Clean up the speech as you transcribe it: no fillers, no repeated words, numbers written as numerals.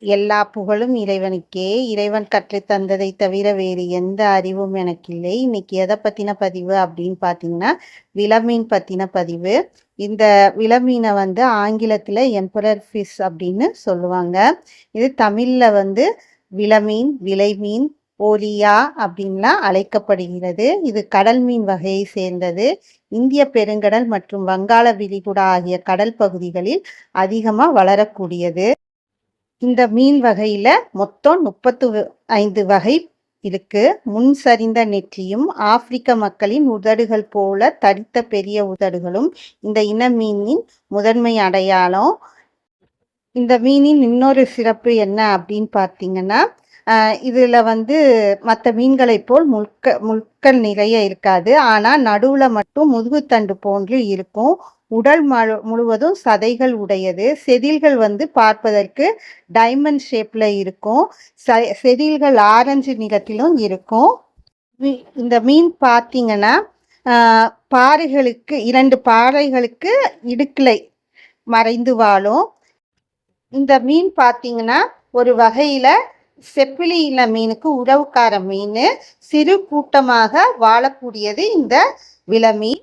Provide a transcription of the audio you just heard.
எல்லா புகழும் இறைவனுக்கே. இறைவன் கற்றுத் தந்ததை தவிர வேறு எந்த அறிவும் எனக்கில்லை. இன்னைக்கு எதை பத்தின பதிவு அப்படின்னு பார்த்தீங்கன்னா, விலமீன் பத்தின பதிவு. இந்த விலமீனை ஆங்கிலத்துல எம்பரர் ஃபிஷ் அப்படின்னு சொல்லுவாங்க. இது தமிழ்ல விலமீன், விலைமீன், ஓலியா அப்படின்லாம் அழைக்கப்படுகிறது. இது கடல் மீன் வகையை சேர்ந்தது. இந்திய பெருங்கடல் மற்றும் வங்காள விரிகுடா ஆகிய கடல் பகுதிகளில் அதிகமா வளரக்கூடியது. இந்த மீன் வகையில மொத்தம் 35 வகை இருக்கு. முன் சரிந்த நெற்றியும் ஆப்பிரிக்க மக்களின் உதடுகள் போல தடித்த பெரிய உதடுகளும் இந்த இன மீனின் முதன்மை அடையாளம். இந்த மீனின் இன்னொரு சிறப்பு என்ன அப்படின்னு பார்த்தீங்கன்னா, இதுல மற்ற மீன்களை போல் முட்கள் நிறைய இருக்காது. ஆனா நடுவுல மட்டும் முதுகுத்தண்டு போன்று இருக்கும். உடல் முழுவதும் சதைகள் உடையது. செதில்கள் பார்ப்பதற்கு டைமண்ட் ஷேப்ல இருக்கும். செதில்கள் ஆரஞ்சு நிறத்திலும் இருக்கும். இந்த மீன் பார்த்தீங்கன்னா, பாறைகளுக்கு 2 பாறைகளுக்கு இடுக்கிலை மறைந்து வாழும். இந்த மீன் பார்த்தீங்கன்னா ஒரு வகையில செப்பிலி இன மீனுக்கு உறவுக்கார மீன். சிறு கூட்டமாக வாழக்கூடியது இந்த விலமீன்.